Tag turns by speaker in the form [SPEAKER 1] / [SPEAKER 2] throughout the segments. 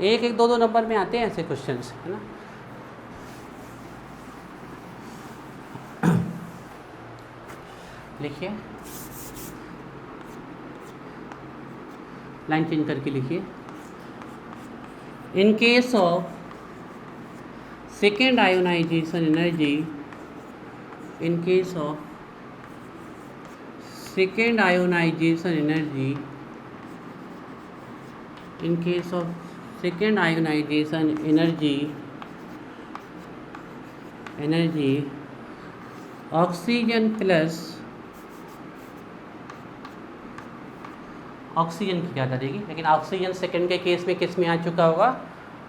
[SPEAKER 1] एक एक दो दो नंबर में आते हैं ऐसे क्वेश्चंस, है ना। लिखिए, लाइन चेंज करके लिखिए। इन case of second ionization energy, in case of second ionization energy, in case of second ionization energy oxygen plus, oxygen की ज़्यादा देगी, लेकिन ऑक्सीजन सेकंड के केस में किस में आ चुका होगा,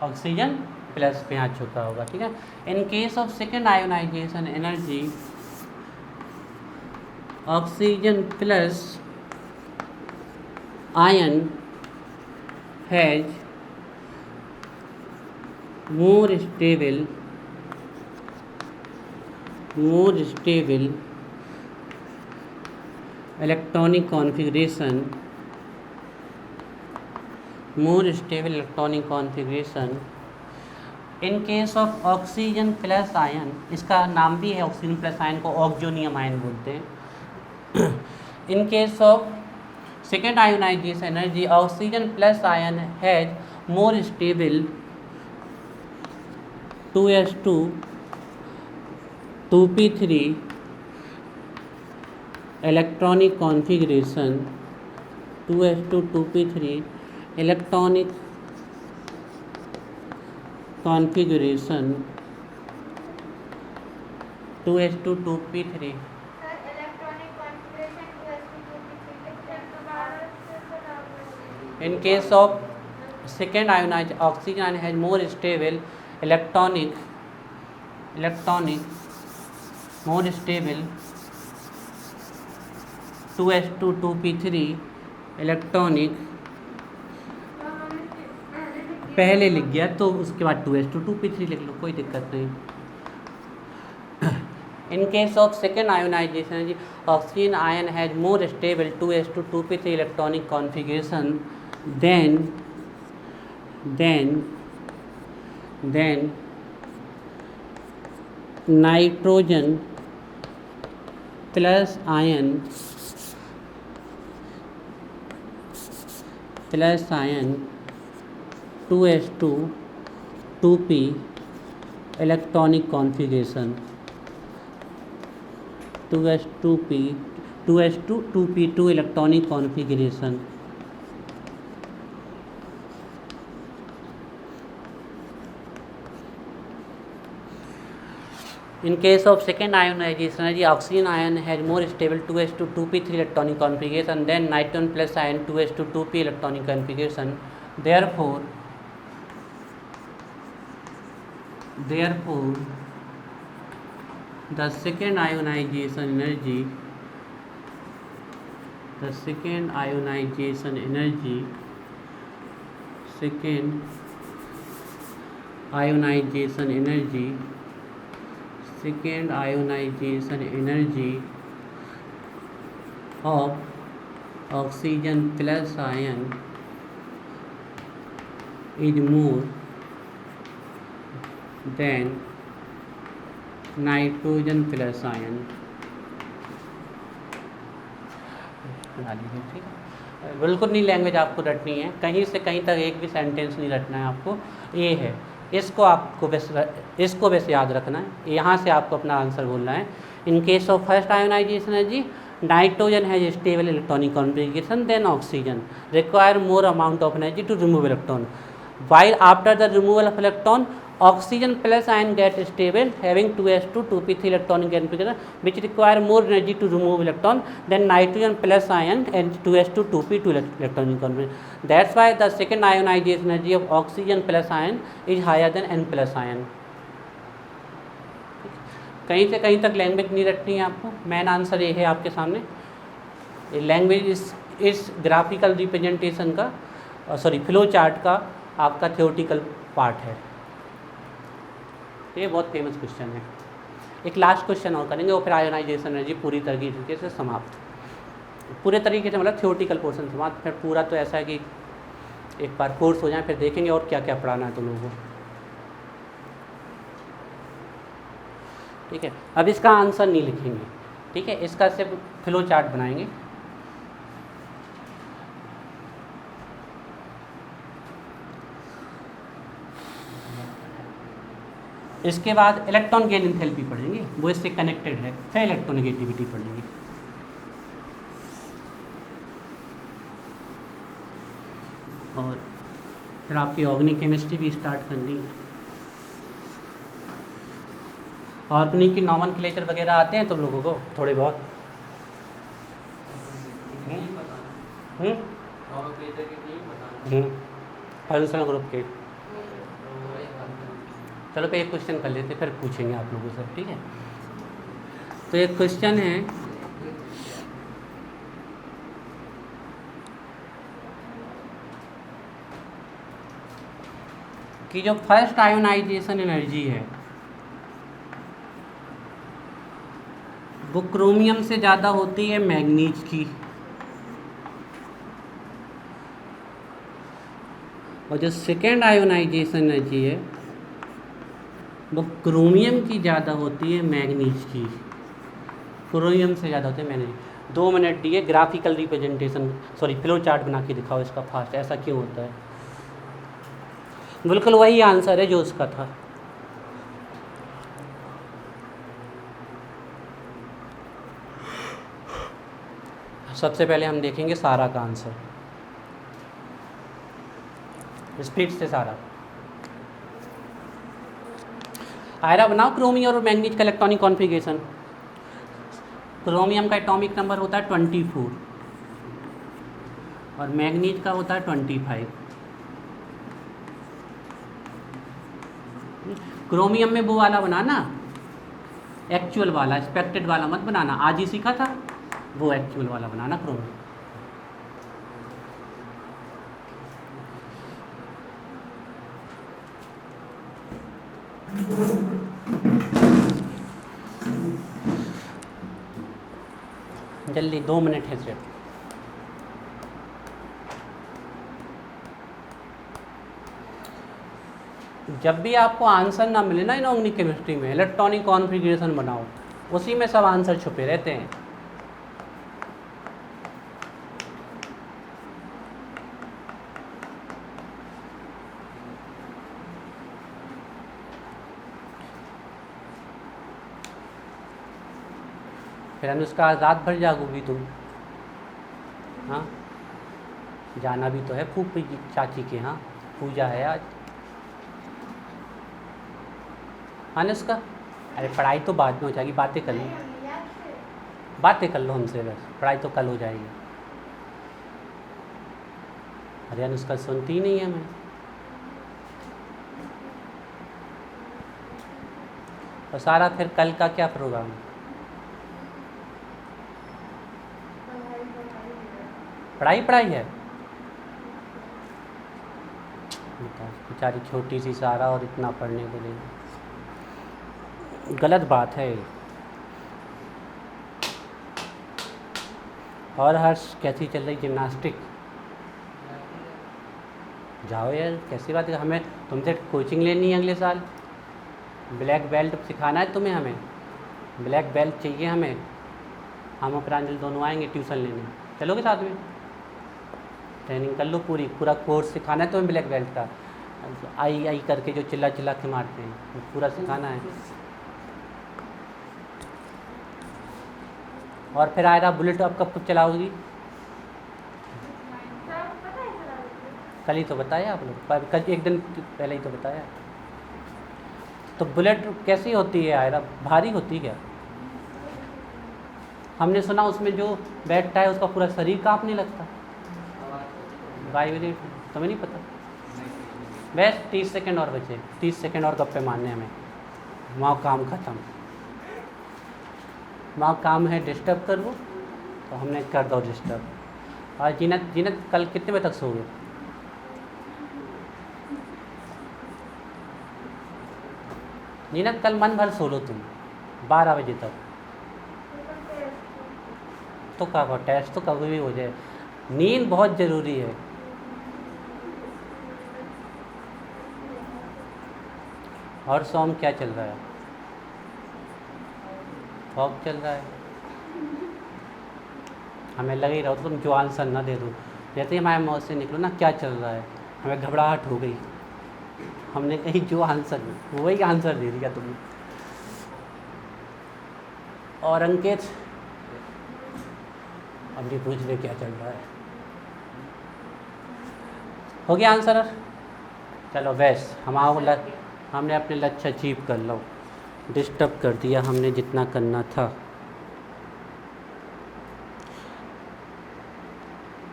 [SPEAKER 1] ऑक्सीजन प्लस में आ चुका होगा, ठीक है। In case of second ionisation energy oxygen plus ion has more stable electronic configuration, in case of oxygen plus ion, इसका नाम भी है ऑक्सीजन प्लस आयन को ऑक्सोनियम आयन बोलते हैं। इन case of second ionization energy oxygen plus ion has more stable 2s2 2p3 electronic configuration, 2s2 2p3 electronic configuration, 2s2 2p3 in case of second ionized oxygen ion has more stable electronic more stable 2s2 2p3 electronic, पहले लिख गया तो उसके बाद 2s2 2p3 लिख लो, कोई दिक्कत नहीं। In case of second ionization energy, oxygen ion has more stable 2s2 2p3 electronic configuration than nitrogen plus ion 2s2 2p electronic configuration, 2s2 2p2 electronic configuration। In case of second ionization energy, oxygen ion has more stable 2s2 2p3 electronic configuration than nitrogen plus ion 2s2 2p electronic configuration. Therefore, the second ionization energy of oxygen plus ion is more than nitrogen plus ion. बना लीजिए, ठीक है। बिल्कुल नहीं language आपको रटनी है, कहीं से कहीं तक एक भी सेंटेंस नहीं रटना है आपको, ये है, इसको बस याद रखना है, यहाँ से आपको अपना आंसर बोलना है। In case of first ionization energy nitrogen has stable electronic configuration than oxygen require more amount of energy to remove electron, while after the removal of electron oxygen plus ion get stable having 2s2 2p3 electronic configuration which require more energy to remove electron than nitrogen plus ion and 2s2 2p2 electronic configuration. That's why the second ionization energy of oxygen plus ion is higher than n plus ion. कहीं से कहीं तक language नहीं रखनी है आपको, main answer ये है आपके सामने। लैंग्वेज इस ग्राफिकल रिप्रेजेंटेशन का फ्लो चार्ट का आपका थ्योरेटिकल पार्ट है। ये बहुत फेमस क्वेश्चन है। एक लास्ट क्वेश्चन और करेंगे, वो फिर आयोनाइजेशन एनर्जी पूरी तरीके से समाप्त, पूरे तरीके से मतलब थ्योरेटिकल पोर्शन समाप्त। फिर पूरा तो ऐसा है कि एक बार कोर्स हो जाए फिर देखेंगे और क्या क्या पढ़ाना है तुम लोगों को। ठीक है, अब इसका आंसर नहीं लिखेंगे, ठीक है, इसका सिर्फ फ्लो चार्ट बनाएंगे। इसके बाद इलेक्ट्रॉन गेन एंथैल्पी पढ़ेंगे, वो इससे कनेक्टेड है, फिर इलेक्ट्रोनेगेटिविटी पढ़ेंगे। और फिर आपकी ऑर्गेनिक केमिस्ट्री भी स्टार्ट करनी है। ऑर्गेनिक की नॉमेनक्लेचर वगैरह आते हैं तुम लोगों को थोड़े बहुत? फंक्शनल ग्रुप के, चलो पे एक क्वेश्चन कर लेते फिर पूछेंगे आप लोगों से, ठीक है। तो एक क्वेश्चन है कि जो फर्स्ट आयोनाइजेशन एनर्जी है वो क्रोमियम से ज़्यादा होती है मैग्नीज की, और जो सेकेंड आयोनाइजेशन एनर्जी है वो क्रोमियम की ज़्यादा होती है मैग्नीज की, क्रोमियम से ज़्यादा होती है मैग्नीज। 2 मिनट दिए, graphical representation sorry flow chart बना के दिखाओ इसका फास्ट, ऐसा क्यों होता है? बिल्कुल वही आंसर है जो उसका था। सबसे पहले हम देखेंगे सारा का आंसर, स्पीड से सारा। आयरा बनाओ क्रोमियम और मैग्नीज का इलेक्ट्रॉनिक कॉन्फ़िगरेशन। क्रोमियम का एटॉमिक नंबर होता है 24 और मैग्नीज का होता है 25। क्रोमियम में वो वाला बनाना, एक्चुअल वाला, एक्सपेक्टेड वाला मत बनाना, आज ही सीखा था, वो एक्चुअल वाला बनाना क्रोमियम। जल्दी 2 मिनट है सिर्फ। जब भी आपको आंसर ना मिले ना इनऑर्गेनिक केमिस्ट्री में, इलेक्ट्रॉनिक कॉन्फ़िगरेशन बनाओ, उसी में सब आंसर छुपे रहते हैं। फिर अनुष्का रात भर जागोगी तुम? हाँ, जाना भी तो है फूफी की चाची के यहाँ, पूजा है आज। अनुष्का, अरे पढ़ाई तो बाद में हो जाएगी, बातें कर लो, बातें कर लो हमसे, बस पढ़ाई तो कल हो जाएगी। अरे अनुष्का सुनती ही नहीं है मैं। और सारा फिर कल का क्या प्रोग्राम है? पढ़ाई है। बेचारी छोटी सी सारा और इतना पढ़ने के लिए, गलत बात है। और हर्ष कैसी चल रही जिम्नास्टिक? जाओ यार, कैसी बात है, हमें तुमसे कोचिंग लेनी है अगले साल, ब्लैक बेल्ट सिखाना है तुम्हें, हमें ब्लैक बेल्ट चाहिए हमें। हम और प्रांजल दोनों आएंगे ट्यूशन लेने, चलोगे साथ में? ट्रेनिंग कर लो, पूरा कोर्स सिखाना है तुम्हें ब्लैक बेल्ट का, आई आई करके जो चिल्ला चिल्ला के मारते हैं, वो पूरा सिखाना है। और फिर आयरा बुलेट आप कब चलाओगी? कल ही तो बताया आप लोग, कल एक दिन पहले ही तो बताया। तो बुलेट कैसी होती है आयरा, भारी होती क्या? हमने सुना उसमें जो बैठता है उसका पूरा शरीर कांपने लगता। वाइब्रेट, तुम्हें नहीं पता? बस 30 सेकंड और बचे, 30 सेकंड और गप्पे मारने हमें, वहाँ काम ख़त्म। वहाँ काम है डिस्टर्ब कर, वो तो हमने कर दो डिस्टर्ब। और जीनत कल कितने बजे तक सोओगे? जीनत कल मन भर सो लो तुम, 12 बजे तक। तो कब टेस्ट तो कभी भी हो जाए, नींद बहुत ज़रूरी है। और सोम क्या चल रहा है? फॉग चल रहा है। हमें लग ही रहा हो तुम जो आंसर ना दे दो, जैसे ही हमारे मौत से निकलो ना क्या चल रहा है, हमें घबराहट हो गई। हमने कही जो आंसर, वही आंसर दे दिया तुमने। और अंकित अब भी पूछ ले क्या चल रहा है। हो गया आंसर? चलो बेस्ट, हमने अपने लक्ष्य अचीव कर लो, डिस्टर्ब कर दिया हमने जितना करना था।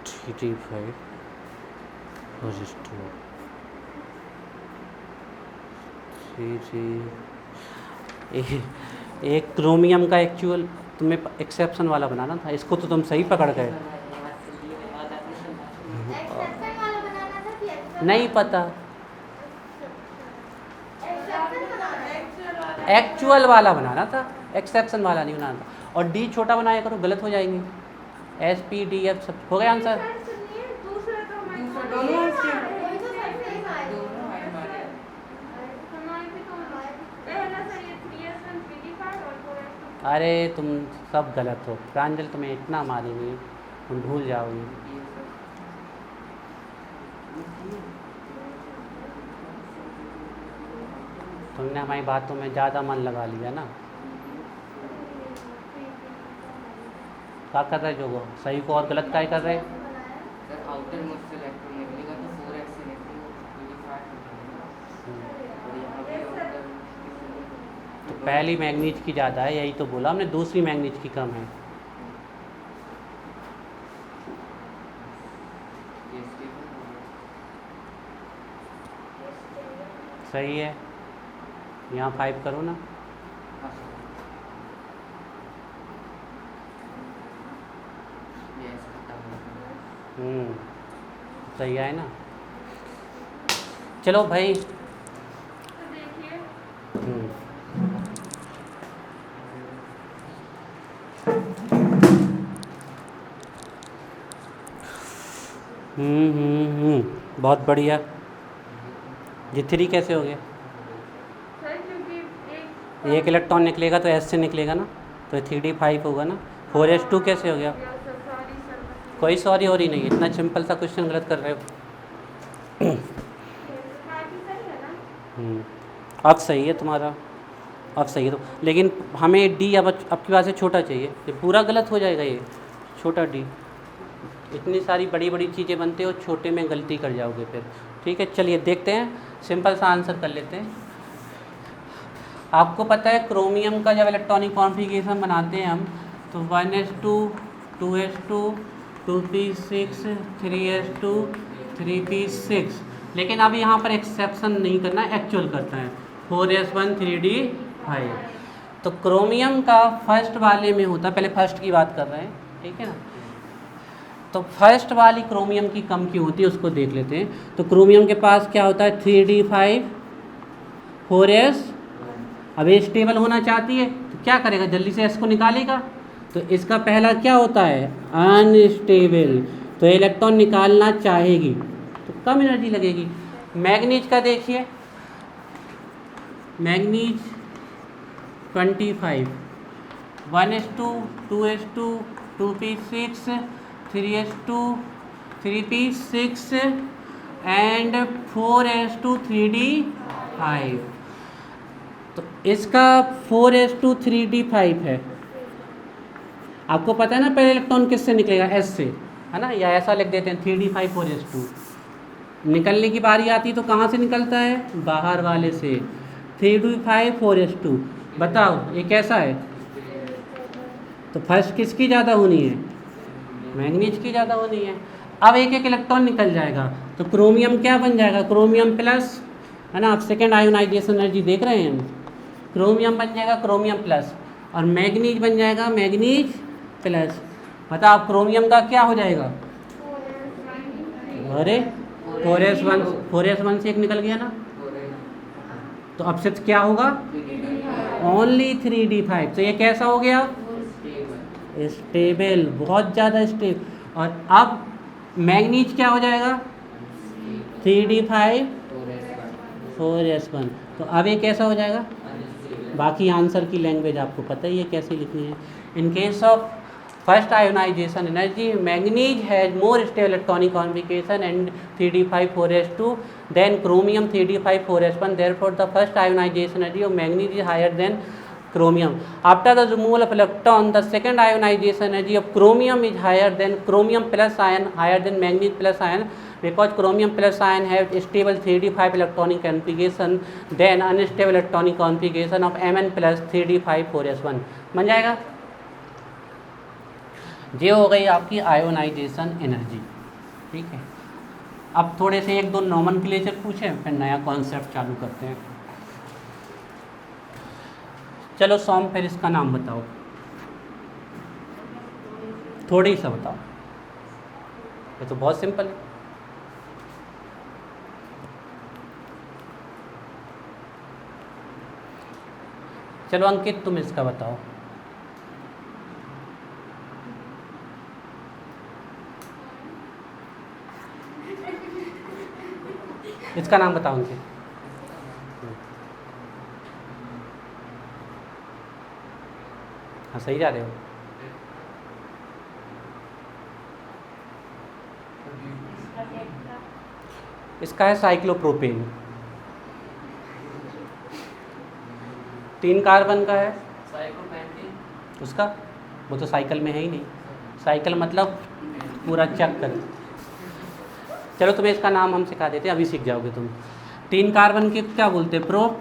[SPEAKER 1] 3D5 रजिस्टर 3D एक क्रोमियम का एक्चुअल तुम्हें एक्सेप्शन वाला बनाना था, इसको तो तुम सही पकड़ गए। नहीं पता, एक्चुअल वाला बनाना था, एक्सेप्शन वाला नहीं बनाना था। और डी छोटा बनाया करो, गलत हो जाएंगे। SPDF सब हो गया आंसर। अरे तुम सब गलत हो, प्रांजल तुम्हें इतना मारेंगे तुम भूल जाओगे। तुमने हमारी बातों में ज़्यादा मन लगा लिया ना। क्या कर रहे जो वो सही को और गलत क्या कर रहे? तो पहली मैग्नीज की ज़्यादा है, यही तो बोला हमने, दूसरी मैग्नीज की कम है। सही है, यहाँ 5 करो ना। सही है ना। चलो भाई, बहुत बढ़िया। जी 3 कैसे हो गया? एक इलेक्ट्रॉन निकलेगा तो S से निकलेगा ना, तो 3D5 होगा ना। 4S2 कैसे हो गया? कोई सॉरी हो रही नहीं, इतना सिंपल सा क्वेश्चन गलत कर रहे हो। अब सही है तुम्हारा, अब सही है तो, लेकिन हमें डी अब की बात से छोटा चाहिए, ये पूरा गलत हो जाएगा। ये छोटा डी, इतनी सारी बड़ी बड़ी चीज़ें बनते हो, छोटे में गलती कर जाओगे फिर। ठीक है, चलिए देखते हैं, सिंपल सा आंसर कर लेते हैं। आपको पता है क्रोमियम का जब इलेक्ट्रॉनिक कॉन्फ़िगरेशन बनाते हैं हम, तो 1s2 2s2 2p6 3s2 3p6, लेकिन अब यहाँ पर एक्सेप्शन नहीं करना, एक्चुअल करना है 4s1 3d5। तो क्रोमियम का फर्स्ट वाले में होता है, पहले फर्स्ट की बात कर रहे हैं, ठीक है ना। तो फर्स्ट वाली क्रोमियम की कम क्यों होती है उसको देख लेते हैं। तो क्रोमियम के पास क्या होता है 3d5 4s। अब ये स्टेबल होना चाहती है तो क्या करेगा, जल्दी से s को निकालेगा। तो इसका पहला क्या होता है अनस्टेबल, तो इलेक्ट्रॉन निकालना चाहेगी तो कम एनर्जी लगेगी। मैग्नीज का देखिए, manganese 25 1s2 2s2 2p6 3s2 3p6 and 4s2 3d5। तो इसका 4s2 3d5 है। आपको पता है ना पहले इलेक्ट्रॉन किससे निकलेगा, S से, है ना, या ऐसा लिख देते हैं 3d5 4s2। निकलने की बारी आती तो कहाँ से निकलता है, बाहर वाले से, 3d5 4s2। बताओ ये कैसा है, तो फर्स्ट किसकी ज़्यादा होनी है, मैग्नीज की ज़्यादा होनी है। अब एक एक इलेक्ट्रॉन निकल जाएगा तो क्रोमियम क्या बन जाएगा, क्रोमियम प्लस, है ना। आप सेकेंड आयोनाइजेशन एनर्जी देख रहे हैं, क्रोमियम बन जाएगा क्रोमियम प्लस, और मैग्नीज बन जाएगा मैग्नीज प्लस। बताओ क्रोमियम का क्या हो जाएगा, अरे 4s1 से एक निकल गया ना, तो अब से क्या होगा ओनली 3d5। तो ये कैसा हो गया, स्टेबल, बहुत ज़्यादा स्टेबल। और अब मैग्नीज क्या हो जाएगा 3d5 4s1। तो अब ये कैसा हो जाएगा, बाकी आंसर की लैंग्वेज आपको पता ही है कैसे लिखनी है। In case of first ionization energy, manganese has more stable electronic configuration and 3d5 4s2 than chromium 3d5 4s1, therefore the first ionization energy of manganese is higher than chromium. After the removal of electron, the second ionization energy of chromium is higher than chromium plus ion, higher than manganese plus ion, because chromium plus ion have stable 3d5 electronic configuration than unstable electronic configuration of Mn plus 3d5 4s1. बन जाएगा। ये हो गई आपकी ionisation energy. ठीक है, अब थोड़े से एक दो नॉमेनक्लेचर पूछे, फिर नया कॉन्सेप्ट चालू करते हैं। चलो सॉम, फिर इसका नाम बताओ, थोड़ी सा बताओ, ये तो बहुत सिंपल है। चलो अंकित तुम इसका बताओ। इसका नाम बताओ अंकित। हाँ सही जा रहे हो। इसका है साइक्लोप्रोपेन। 3 कार्बन का है उसका, वो तो साइकिल में है ही नहीं। साइकिल मतलब पूरा चक्कर। चलो तुम्हें इसका नाम हम सिखा देते हैं, अभी सीख जाओगे तुम। 3 कार्बन के क्या बोलते हैं, प्रोप,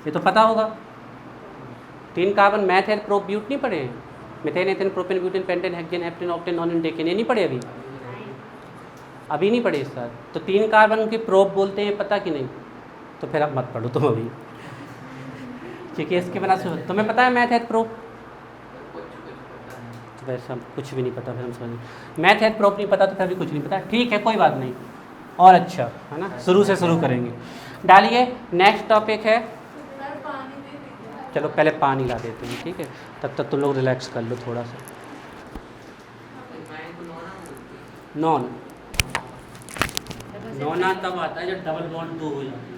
[SPEAKER 1] ये तो पता होगा। 3 कार्बन मैथ प्रोप ब्यूट नहीं पढ़े हैं, methane ethane propane butane pentane hexane heptane octane non decane, ये नहीं पढ़े अभी नहीं पढ़े इस साल। तो 3 कार्बन के प्रोप बोलते हैं, पता कि नहीं? तो फिर अब मत पढ़ो तुम अभी, क्योंकि इसके बिना से तुम्हें पता है मैथ है प्रोप, तो वैसे हम कुछ भी नहीं पता, फिर हम समझ मैथ है प्रोप नहीं पता तो फिर भी कुछ नहीं पता। ठीक है कोई बात नहीं, और अच्छा है ना, शुरू से शुरू करेंगे। डालिए, नेक्स्ट टॉपिक है, चलो पहले पानी ला देते हैं, ठीक है, तब तक तुम लोग रिलैक्स कर लो थोड़ा सा। नॉन नॉना तब आता है जब डबल बॉन्ड 2 हो जाता है।